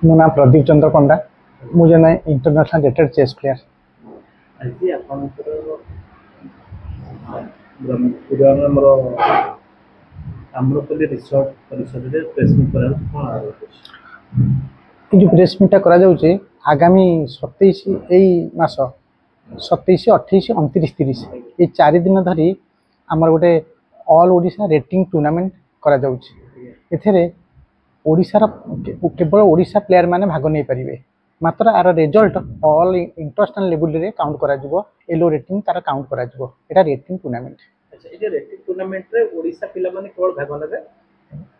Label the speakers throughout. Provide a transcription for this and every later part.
Speaker 1: मो ना प्रदीप चंद्र पंडा मु जने इंटरनेशनल रेटेड चेस प्लेयर।
Speaker 2: आज आपणकर ब्रह्मपुर आम्रपल्ली रिसोर्ट परिसर में प्रेसमिट करा कौन
Speaker 1: जो प्रेस मीटा करा जाउचे आगामी 27 एई मास 27 28 29 30 ये 4 दिन धरी आमर गोटे ऑल ओडिशा रेटिंग टूर्नामेंट करा जाउचे। एथेरे ओडिशार केवल ओडिशा प्लेयर माने भाग नहीं पारिबे, मात्र आर रिजल्ट ऑल इंटरनेशनल लेवल रे काउंट करा जिवो। एलो रेटिंग तार काउंट करा जिवो। एटा रेटिंग टूर्नामेंट।
Speaker 2: अच्छा ये रेटिंग टूर्नामेंट रे ओडिशा पिला माने केवल भाग नेबे?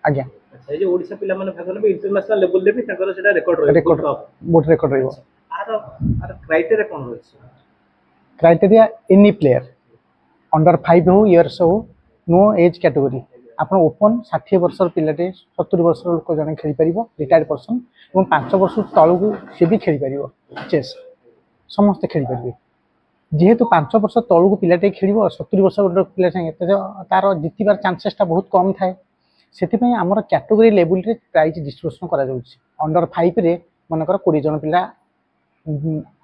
Speaker 1: आज्ञा।
Speaker 2: अच्छा ये ओडिशा पिला माने भाग नेबे इंटरनेशनल लेवल रे भी ताकर सेटा रिकॉर्ड रहइबो,
Speaker 1: रिकॉर्ड बोट रिकॉर्ड रहइबो।
Speaker 2: आर आर क्राइटेरिया कोन रहइछ?
Speaker 1: क्राइटेरिया एनी प्लेयर अंडर 5 हो इयर्स हो नो एज कैटेगरी आपन ओपन 60 वर्ष पिलाटे 70 वर्ष लोक जने खेली परिबो रिटायर्ड पर्सन और 5 वर्ष तळकू से भी खेली परिबो। चेस समस्त खेली परिबे। जेहेतु 5 वर्ष तळकू पिलाटे खेलिबो 70 वर्ष पिला संगे तार जितिबार चांसेस ता बहुत कम थाए। सेति पई हमर कैटेगरी लेवल रे प्राइज डिस्ट्रीब्यूशन करा जाउछि। अंडर 5 रे मनकर 20 जन पिला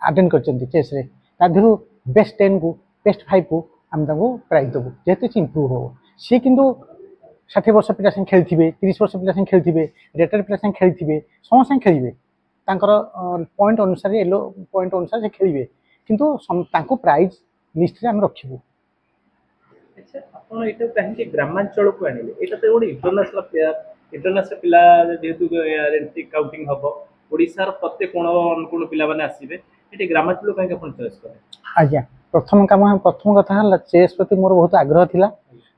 Speaker 1: अटेंड करचंती चेस रे ताधरु बेस्ट 10 को बेस्ट 5 को हम ताको प्राइज देबो जेते इंप्रूव हो। से किंतु 60 वर्ष पिला संग खेलथिबे 30 वर्ष पिला संग खेलथिबे रिटायर्ड पिला संग खेलथिबे समस्त संग खेलिबे तांकर पॉइंट अनुसार येलो पॉइंट अनुसार से खेलिबे किंतु तांको प्राइज लिस्ट रे हम रखिबो।
Speaker 2: अच्छा आपण एटा काहे ग्रामांचल को आनिले एटा तो ओडी इंटरनेशनल प्लेयर इंटरनेशनल पिला जेतु रेंटी काउंटिंग हबो ओडिसा र प्रत्येक कोण अनुकूल पिला माने आसीबे एटी ग्रामांचल काहे आपण चॉइस करे?
Speaker 1: आज्ञा प्रथम कथा हला चेस प्रति मोर बहुत आग्रह थिला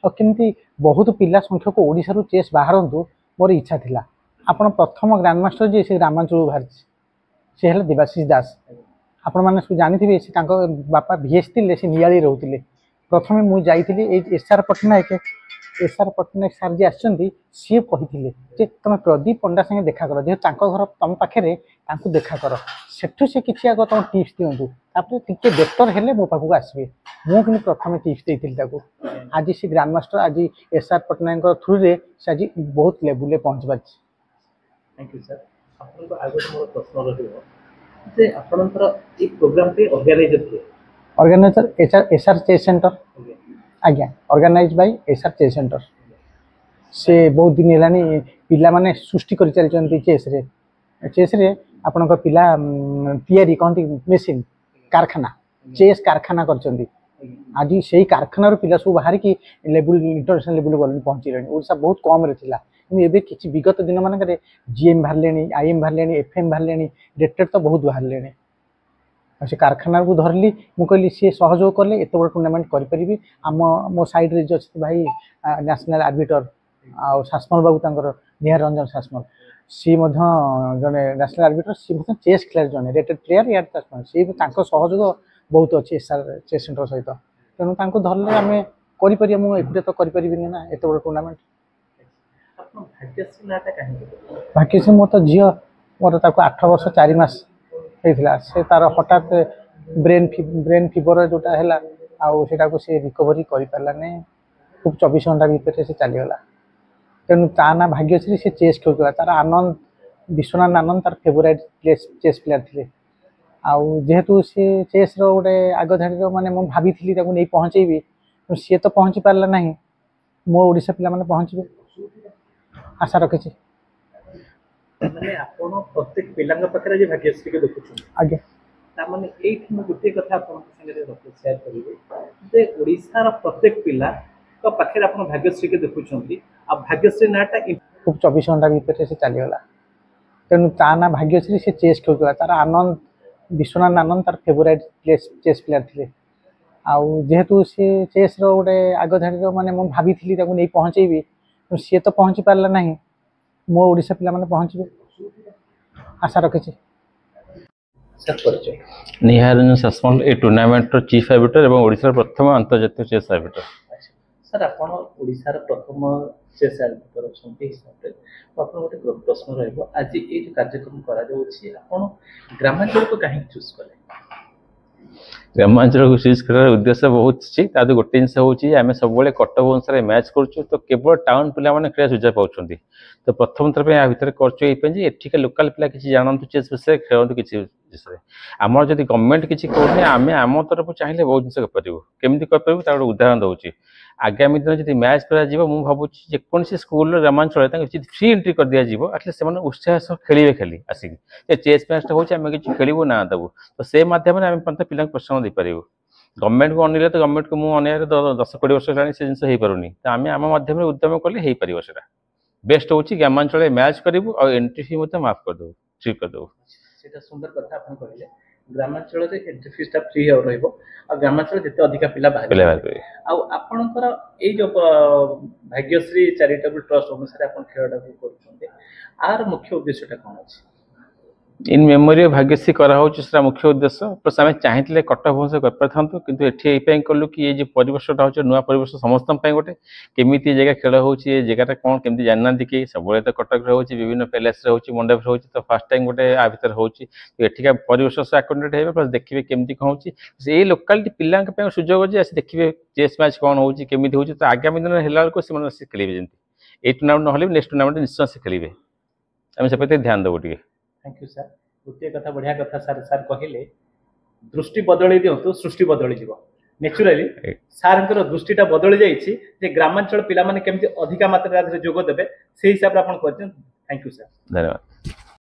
Speaker 1: और केमती बहुत पिला संख्यक ओडिसा रु चेस बाहरंतु मोर इच्छा थिला। आपण प्रथम ग्रैंड मास्टर जे से ग्रामांचल बाहर से हला देवाशीष दास। आपण माने सब जानिथिबे से तांको बापा भीएस थिले से नियाली रहउतिले। प्रथमे मु जाइथिली ए एसआर पटनायक सर जी आछंती सी कहिथिले जे तमे प्रदीप पंडा संगे देखा कर जे तांको घर तम पाखरे तांको देखा कर सेठु से किछि आगो तम टिप्स दियंतु तापर टिके बेटर हेले मो पाखु आसीबे। मु किन प्रथमे टिप्स देइथिल ताको आज से ग्रैंड मास्टर आज एसआर पटनायक थ्रू रे से आज बहुत लेवल ले पहुंच बाछि।
Speaker 2: Thank you sir. आपनको आगो मोर प्रश्न रहिबो जे आपनकर ए प्रोग्राम पे
Speaker 1: ऑर्गेनाइजर एसआर चेस सेंटर। आज्ञा organise by SR chess centre. से बहुत दिन हेलानी पिला माने सृष्टि करि चलचंती चेस रे आपनकर पिला तयारी कहंती मेसिन कारखाना चेस कारखाना करचंती। आज सेही कारखाना रो पिला सब बाहर की लेवल इंटरनेशनल लेवल गल पहुंची रहनी। ओडिसा बहुत कम रे थिला किंतु एबे किछि विगत दिन माने करे जीएम बाहर लेनी आईएम बाहर लेनी एफएम बाहर लेनी रेटेड तो बहुत बाहर लेनी। से कारखाना को धरली मु कहली सी सहयोग कले एत बड़ टूर्नामेंट करि परिबी। आम मो साइड रे जे भाई नेशनल आर्बिटर आ शासमल बाबू तांकर निहार रंजन शासमल सी जने नेशनल आर्बिटर सी चेस खेलार जने रेटेड प्लेयर या शासमल सी सहयोग बहुत अच्छी एसआर चेस सेंटर सहित तेणु तांको धरले आमे करि परिया। मु एकुटे तो करि परिबिनी ना एत बड़ टूर्नामेंट।
Speaker 2: आपन भाग्यश्री नाटा काहे?
Speaker 1: भाग्यश्री मो तो झियो मोर ताको 8 वर्ष 4 मास हेतिला से तार हठात ब्रेन फीवर जोटा हैला आउ सेटा को से रिकवरी करि पाला ने खूब 24 घंटा भीतर से चली गला। तेणु ता ना भाग्यश्री से चेस खेलुला तार आनंद विश्वनाथ आनंद तार फेवरेट चेस प्लेयर थिले आउ जेहेतु से चेस रो गोटे आग धाड़ी रो माने मु भाबिथिली ताको नै पहुंचेबी सी तो पहुंची पारला नाही। मो ओडिसा पिला माने पहुंचबे आशा रखिछि।
Speaker 2: माने आपण प्रत्येक पिलांग पाखरे जे भाग्यश्री के देखुछु
Speaker 1: आगे
Speaker 2: ता माने एठी मु गुटे कथा आपण संगे रख शेयर करिवे जे ओडिसा रो प्रत्येक पिला तो पाखरे आपण भाग्यश्री के देखुछंती आ भाग्यश्री नाटा
Speaker 1: खूब 24 घंटा भीतर से चली गला। तेणु ता ना भाग्यश्री से चेस खेलुला तार आनंद विश्वनाथ आनंद तार फेवरेट चेस प्लेयर थिले आउ जेहेतु से चेस रो गोटे आग धाड़ी रो माने मु भाबिथिली ताको नै पहुंचेबी सी तो पहुंची पारला नाही। मो ओडिसा पिला माने पहुंचबे आशा रखिछि।
Speaker 2: सर परिचय
Speaker 3: निहार रंजन शासमल ए टूर्नामेंट रो चीफ आर्बिटर एवं ओडिसा प्रथम अंतर्जातीय चेस आर्बिटर।
Speaker 2: सर आपण ओडिसा रो प्रथम चेस आर्बिटर छंती हिसाब रे आपण गोटे प्रश्न रहइबो आज ए जो कार्यक्रम करा जाउछि आपण ग्रामांचल को काहे चूज कले?
Speaker 3: ଗ୍ରାମାଞ୍ଚଳକୁ ଚୁଜ୍ କରିବାର ଉଦ୍ଦେଶ୍ୟ ବହୁତ ଅଛି ତା ଦେହରୁ ଗୋଟେ ଜିନିଷ ହେଉଛି ଆମେ ସବୁବେଳେ କଟକ ଅନୁସାରେ ମ୍ୟାଚ୍ କରୁଛୁ ତ କେବଳ ଟାଉନ୍ ପିଲାମାନେ ଖେଳିବା ସୁଯୋଗ ପାଉଛନ୍ତି ତ ପ୍ରଥମ ଥର ପାଇଁ ଆ ଭିତରେ କରୁଛୁ ଏଇପାଇଁ ଯେ ଏଠିକା ଲୋକାଲ ପିଲା କିଛି ଜାଣନ୍ତୁ ଚେସ୍ ବିଷୟରେ ଖେଳନ୍ତୁ କିଛି ବିଷୟରେ ଆମର ଯଦି ଗଭର୍ଣ୍ଣମେଣ୍ଟ କିଛି କରୁନି ଆମେ ଆମ ତରଫରୁ ଚାହିଁଲେ ବହୁତ ଜିନିଷ କରିପାରିବୁ କେମିତି କରିପାରିବୁ ତାର ଗୋଟେ ଉଦାହରଣ ଦେଉଛି ଆଗାମୀ ଦିନ ଯଦି ମ୍ୟାଚ୍ କରାଯିବ ମୁଁ ଭାବୁଛି ଯେକୌଣସି ସ୍କୁଲର ଗ୍ରାମାଞ୍ଚଳରେ ତାଙ୍କୁ ଯଦି ଫ୍ରି ଏଣ୍ଟ୍ରି କରିଦିଆଯିବ ଆଟଲିଷ୍ଟ ସେମାନେ ଉତ୍ସାହ ସହ ଖେଳିବେ ଖାଲି ଆସିକି ଯେ ଚେସ୍ ମ୍ୟାଚ୍ଟା ହେଉଛି ଆମେ କିଛି ଖେଳିବୁ ନା ଦେବୁ ତ ସେ ମାଧ୍ୟମରେ ଆମେ ମଧ୍ୟ ପିଲାଙ୍କୁ ପ୍ରୋତ୍ସାହନ ଦେଇପାରିବୁ ଗଭର୍ଣ୍ଣମେଣ୍ଟକୁ ଅନେଇଲେ ତ ଗଭର୍ଣ୍ଣମେଣ୍ଟକୁ ମୁଁ ଅନେଇବାରେ 10-20 ବର୍ଷ ହେଲାଣି ସେ ଜିନିଷ ହେଇପାରୁନି ତ ଆମେ ଆମ ମାଧ୍ୟମରେ ଉଦ୍ୟମ କଲେ ହେଇପାରିବ ସେଟା ବେଷ୍ଟ ହେଉଛି ଗ୍ରାମାଞ୍ଚଳରେ ମ୍ୟାଚ୍ କରିବୁ ଆଉ ଏଣ୍ଟ୍ରି ଫି ମଧ୍ୟ ମାଫ୍ କରିଦେବୁ ଫ୍ରି କରିଦେବୁ
Speaker 2: ସେଇଟା ସୁନ୍ଦର କଥା ଆପଣ କହିଲେ ଗ୍ରାମାଞ୍ଚଳରେ ଏଣ୍ଟ୍ରି ଫିସ୍ଟା ଫ୍ରି ରହିବ ଆଉ ଗ୍ରାମାଞ୍ଚଳରେ ଯେତେ ଅଧିକା ପିଲା
Speaker 3: ପିଲା
Speaker 2: ବାହାରିବେ
Speaker 3: ବାହାର କରିବେ
Speaker 2: ଆଉ ଆପଣଙ୍କର ଏଇ ଯୋଉ ଭାଗ୍ୟଶ୍ରୀ ଚାରିଟେବଲ୍ ଟ୍ରଷ୍ଟ ଅନୁସାରେ ଆପଣ ଖେଳଟାକୁ କରୁଛନ୍ତି ଆର ମୁଖ୍ୟ ଉଦ୍ଦେଶ୍ୟଟା କ'ଣ ଅଛି
Speaker 3: ଇନ୍ ମେମୋରି ଭାଗ୍ୟଶ୍ରୀ କରାହେଉଛି ସେଟା ମୁଖ୍ୟ ଉଦ୍ଦେଶ୍ୟ ପ୍ଲସ୍ ଆମେ ଚାହିଁଥିଲେ କଟକ ଭୁବନେଶ୍ୱର କରିପାରିଥାନ୍ତୁ କିନ୍ତୁ ଏଠି ଏଇପାଇଁ କଲୁ କି ଏଇ ଯେଉଁ ପରିବେଶଟା ହେଉଛି ନୂଆ ପରିବେଶ ସମସ୍ତଙ୍କ ପାଇଁ ଗୋଟେ କେମିତି ଏ ଜାଗା ଖେଳ ହେଉଛି ଏ ଜାଗାଟା କ'ଣ କେମିତି ଜାଣିନାହାନ୍ତି କି ସବୁବେଳେ ତ କଟକରେ ହେଉଛି ବିଭିନ୍ନ ପ୍ୟାଲେସ୍ରେ ହେଉଛି ମଣ୍ଡପରେ ହେଉଛି ତ ଫାର୍ଷ୍ଟ ଟାଇମ୍ ଗୋଟେ ଆ ଭିତରେ ହେଉଛି ଏଠିକା ପରିବେଶ ସହ ଆକୋମୋଡେଟ୍ ହେବେ ପ୍ଲସ୍ ଦେଖିବେ କେମିତି କ'ଣ ହେଉଛି ଏଇ ଲୋକାଲିଟି ପିଲାଙ୍କ ପାଇଁ ସୁଯୋଗ ଅଛି ଆସି ଦେଖିବେ ଚେସ୍ ମ୍ୟାଚ୍ କ'ଣ ହେଉଛି କେମିତି ହେଉଛି ତ ଆଗାମୀ ଦିନରେ ହେଲା ବେଳକୁ ସେମାନେ ଆସି ଖେଳିବେ ଯେମିତି ଏଇ ଟୁର୍ଣ୍ଣାମେଣ୍ଟ ନହେଲେ ବି ନେକ୍ସଟ ଟୁର୍ଣ୍ଣାମେଣ୍ଟ ନିଶ୍ଚୟ ସେ ଖେଳିବେ ଆମେ ସେ ପ୍ରତି ଧ୍ୟାନ ଦେବୁ ଟିକେ
Speaker 2: थैंक यू सर गोटे कथा बढ़िया कथा सर सर कहले दृष्टि बदल दिंतु सृष्टि बदल नेचुराली सार दृष्टिटा बदली जाइए ग्रामांचल पिला केमती अधिका मात्रा जोग देवे से हिसाब से थैंक यू सर
Speaker 3: धन्यवाद